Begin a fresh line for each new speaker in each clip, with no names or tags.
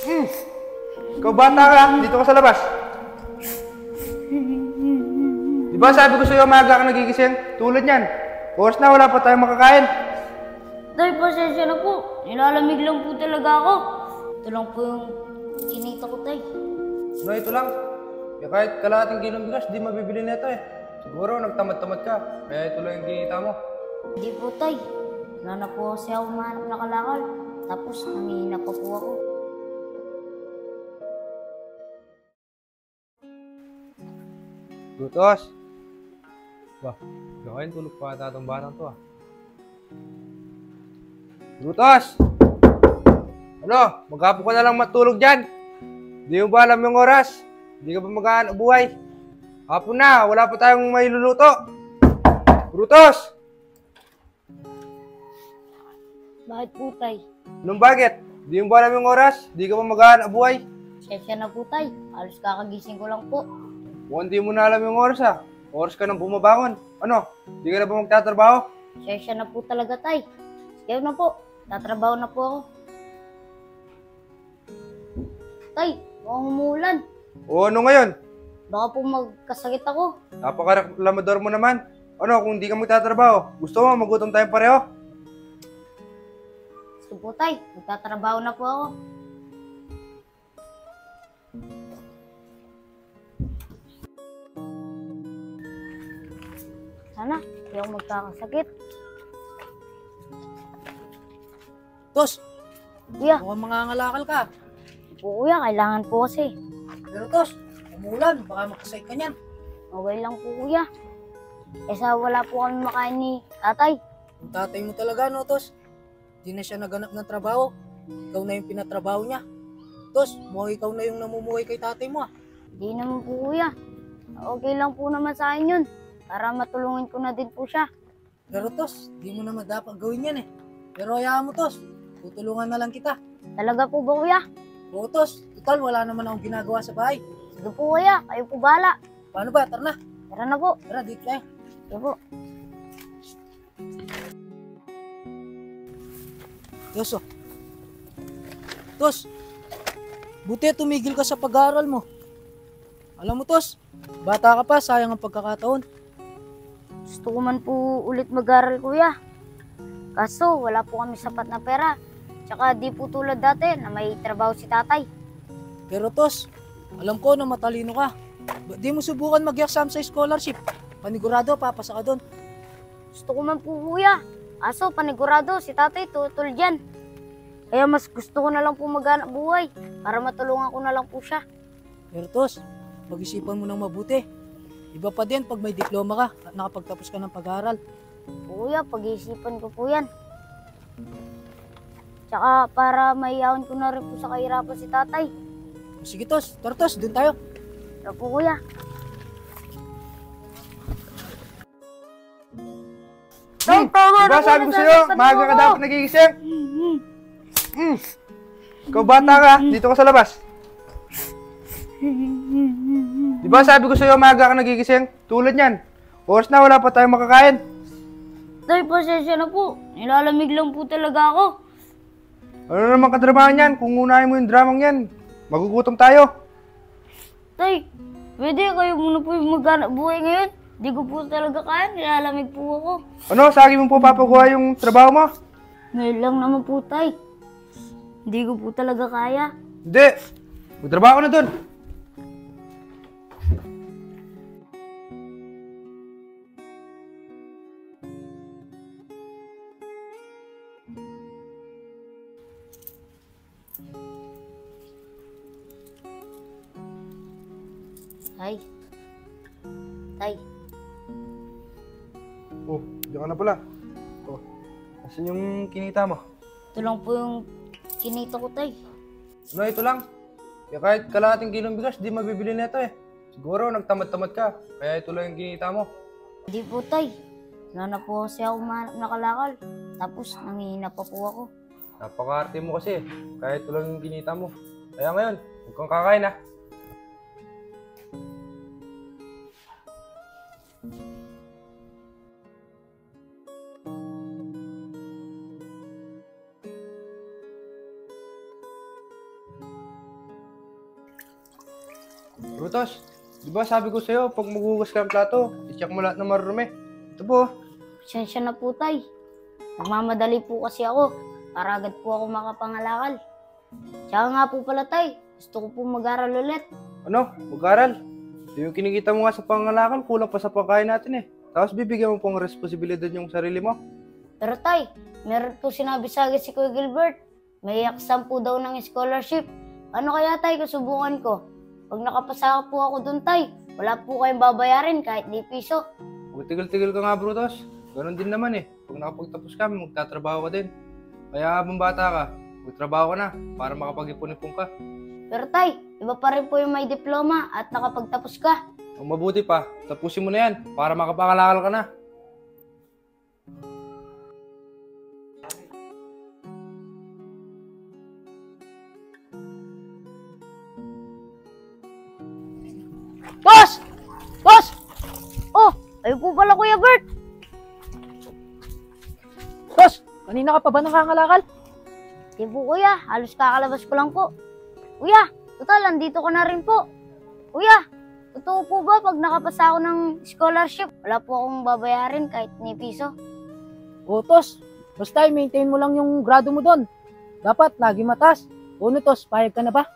Hmm. Ikaw bata ka, dito ka sa labas. Di ba sabi ko sa'yo maaga ka nagigising? Tulad yan. Oras na, wala pa tayong makakain.
Tay, pasensya na po. Nilalamig lang po talaga ako. Ito lang po yung kinita ko, Tay.
No, ito lang. Kaya kahit kalahating kilong bigas, di mabibili nito eh. Siguro nagtamad-tamad ka, kaya ito lang yung kinita mo.
Hindi po, Tay. Wala na po kasi ako mahanap na kalakal. Tapos, nangihina pa po ako.
Brutos! Bah, gawin tulog pa ata itong batang to ah. Brutos! Ano? Maghapo ka na lang matulog dyan. Di mo ba alam yung oras? Di ka ba maghahanap buhay? Hapon na, wala pa tayong may luluto. Brutos!
Bakit po, Tay?
Anong bakit? Di mo ba alam yung oras? Di ka ba maghahanap buhay?
Pasensya na po, Tay. Halos kakagising ko lang po.
Mukhang di mo na alam yung oras ah. Oras ka nang bumabangon. Ano? Di ka na ba magtatrabaho?
Pasensya na po talaga, Tay. Sige na po. Tatrabaho na po ako. Tay, mukhang umuulan.
O ano ngayon?
Baka po magkasakit ako.
Napaka-reklamador mo naman. Ano, kung di ka magtatrabaho, gusto mo magutom tayong pareho?
Sige po, Tay. Magtatrabaho na po ako. Sana, hindi ako magkakasakit.
Tos,
Kuya,
mukhang mangangalakal ka.
po kuya, kailangan po kasi.
Pero Tos, umulan, baka makasay ka niyan.
Okay lang po kuya. Sa wala po kami makain ni tatay.
Yung tatay mo talaga, no, Tos? Di na siya naganap ng trabaho. Ikaw na yung pinatrabaho niya. Tos, mukhang ikaw na yung namumuhay kay tatay mo, ah.
Hindi naman po kuya. Okay lang po naman sa akin yun. Para matulungan ko na din po siya.
Pero Tos, di mo naman dapat gawin yan, eh. Pero hayaan mo, Tos. Tutulungan na lang kita.
Talaga po ba kuya?
Oo, Tos. Total, wala naman akong ginagawa sa bahay.
Sige po kuya, kayo po bahala.
Paano ba? Tara na.
Tara na po.
Tara, dito tayo.
Sige po.
Tos, oh. Tos, buti tumigil ka sa pag-aaral mo. Alam mo, Tos, bata ka pa, sayang ang pagkakataon.
Gusto ko man po ulit mag-aral kuya. Kaso wala po kami sapat na pera. Tsaka di po tulad dati na may trabaho si tatay.
Pero Tos, alam ko na matalino ka. Di mo subukan mag-exam sa scholarship. Panigurado, papasa ka doon.
Gusto ko man po kuya. Kaso panigurado si tatay tutol dyan. Kaya mas gusto ko na lang po maghanap buhay. Para matulungan ko na lang po siya.
Pero Tos, pag-isipan mo ng mabuti. Iba pa din pag may diploma ka at nakapagtapos ka ng pag-aaral.
Kuya, pag-iisipan ko po yan. Tsaka para maiyawan ko na rin po sa kahirapan si tatay.
Sige Tos, tara Tos, doon tayo.
Tara po kuya.
Diba sabi ko sa'yo, maaga ka dapat nagigising? Ikaw bata ka, dito ka sa labas. Diba sabi ko sa'yo, maaga ka nagigising? Tulad yan. Oras na, wala pa tayong makakain.
Tay, pasensya na po. Nilalamig lang po talaga ako.
Ano naman katrabahan yan? Kung unahin mo yung dramang yan, magugutom tayo.
Tay, pwede kayo muna po yung maghanap buhay ngayon. Di ko po talaga kaya, nilalamig po ako.
Ano, sa akin mo po papakuha yung trabaho mo?
Ngayon lang naman po, tay. Hindi ko po talaga kaya.
Hindi. Magtrabaho na dun.
Tay. Tay.
Oh, diyan ka na pala. Oh, asan yung kinita mo?
Ito lang po yung kinita ko, tay.
Ano, ito lang. Kaya kahit kalahating kilong bigas, di mabibili nito eh. Siguro nagtamad-tamad ka, kaya ito lang yung kinita mo.
Hindi po, tay. Wala na po kasi ako mahanap na kalakal. Tapos, nangihina pa po ako.
Napaka-arte mo kasi, kaya ito lang yung kinita mo. Kaya ngayon, huwag kang kakain ha. Brutos, di ba sabi ko sa'yo, pag maghugas ka ng plato, i-check mo lahat ng marurumi. Ito po.
Pasensya na po, tay. Nagmamadali po kasi ako para agad po ako makapangalakal. Tsaka nga po pala, tay. Gusto ko po mag-aral ulit.
Ano? Mag-aral? Yung kinikita mo nga sa pangalakal, kulang pa sa pagkain natin eh. Tapos bibigyan mo pong responsibilidad yung sarili mo.
Pero tay, meron po sinabi sa akin si Kuya Gilbert. May exam po daw ng scholarship. Ano kaya tay kung subukan ko? Pag nakapasa po ako dun tay, wala po kayong babayarin kahit di piso.
Huwag tigil-tigil ka nga, Brutos. Ganon din naman eh. Pag nakapagtapos ka, magtatrabaho ka din. Kaya habang bata ka, magtrabaho ka na para makapag-ipon-ipon ka.
Pero tay, iba pa rin po yung may diploma at nakapagtapos ka.
Ang mabuti pa, tapusin mo na yan para makapangalakal ka na.
Boss! Boss! Oh, ayun po pala Kuya Bert.
Tos, kanina ka pa ba nangangalakal?
Di po kuya, halos kakalabas ko lang po. Kuya, total, andito ko na rin po. Kuya, totoo po ba pag nakapasa ako ng scholarship, wala po akong babayarin kahit ni piso?
O Tos, basta i-maintain mo lang yung grado mo doon. Dapat lagi mataas. Ano Tos, payag ka na ba?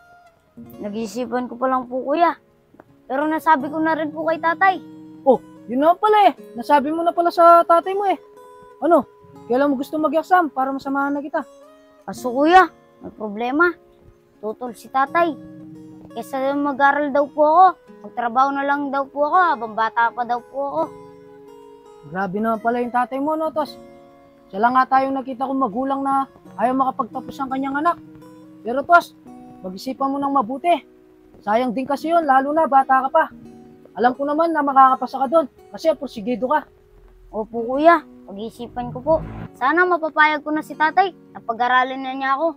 Nag-iisipan ko pa lang po kuya. Pero nasabi ko na rin po kay tatay.
Oh, yun na pala eh. Nasabi mo na pala sa tatay mo eh. Ano, kailan mo gusto mag-exam para masamahan na kita?
Kaso kuya, may problema. Tutol si tatay. Kesa mag-aral daw po ako, magtrabaho na lang daw po ako habang bata pa daw po ako.
Grabe naman pala yung tatay mo, no, Tos? Siya lang nga tayong nakita kong magulang na ayaw makapagtapos ang kanyang anak. Pero Tos, mag-isipan mo ng mabuti. Sayang din kasi yun, lalo na bata ka pa. Alam ko naman na makakapasa ka doon kasi porsigido ka.
Opo kuya, pag-iisipan ko po. Sana mapapayag ko na si tatay na pag-aralin na niya ako.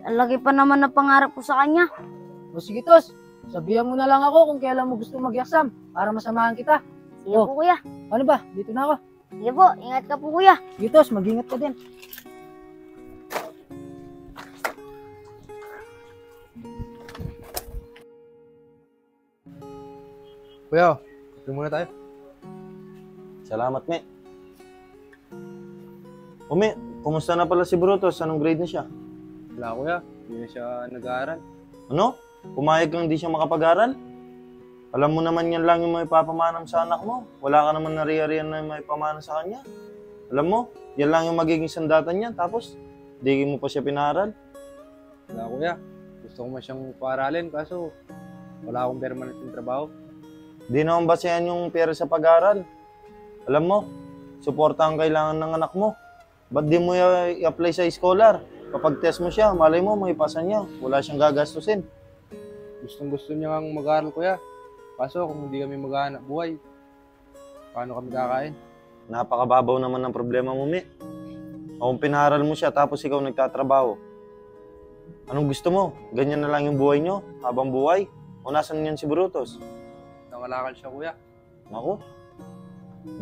Ang laki pa naman na pangarap ko sa kanya.
O sige Tos, sabihan mo na lang ako kung kailan mo gusto mag-exam para masamahan kita.
Sige po kuya.
Ano ba? Dito na ako.
Sige po, ingat ka po kuya.
Sige Tos, mag-ingat ka din.
Kuya, ito muna tayo.
Salamat, Me. O, Me, kumusta na pala si Brutus? Anong grade na siya?
Wala kuya, hindi na siya nag-aaral.
Ano? Pumayag kang hindi siya makapag-aral? Alam mo naman yan lang yung may papamanam sa anak mo. Wala ka naman nariyan na may pamanam sa kanya. Alam mo, yan lang yung magiging sandatan niya. Tapos, di mo pa siya pinaral.
Wala kuya, gusto ko man siyang paaralin kaso wala akong permanent yung trabaho.
Di naman basehan yung pera sa pag-aral. Alam mo, suporta ang kailangan ng anak mo. Ba't di mo i-apply sa scholar? Kapag test mo siya, malay mo, may pasa niya. Wala siyang gagastusin.
Gustong-gusto niya nga mag-aaral kuya. Kaso kung hindi kami maghahanap buhay, paano kami kakain?
Napakababaw naman ng problema mo, Mi. Kung pinaral mo siya tapos ikaw nagtatrabaho, anong gusto mo? Ganyan na lang yung buhay nyo habang buhay? O nasan yan si Brutus?
Nangalakal siya kuya.
Naku,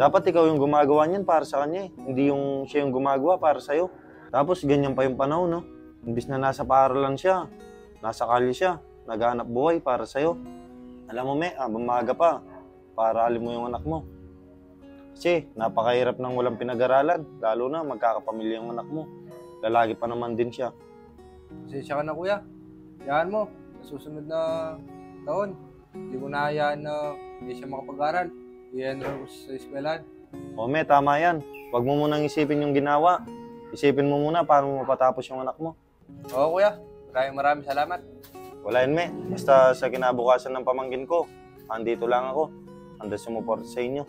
dapat ikaw yung gumagawa niyan para sa kanya eh. Hindi yung siya yung gumagawa para sa'yo. Tapos ganyan pa yung panahon, no? Imbis na nasa paaralan siya, nasa kalye siya, naghahanap buhay para sa'yo. Alam mo, Me, habang maaga pa, para alin mo yung anak mo. Kasi napakahirap ng walang pinag-aralan, lalo na magkakapamilya yung anak mo. Lalaki pa naman din siya.
Pasensya ka na kuya. Hayaan mo, sa susunod na taon, hindi mo na hayaan na hindi siya makapag-aral. I-enroll ko sa eskwelahan.
O, Me, tama yan. Huwag mo munang isipin yung ginawa. Isipin mo muna paano mo mapatapos yung anak mo.
Oo kuya, maraming salamat.
Wala yun, Me. Basta sa kinabukasan ng pamangkin ko, andito lang ako. Handa sumuporta sa inyo.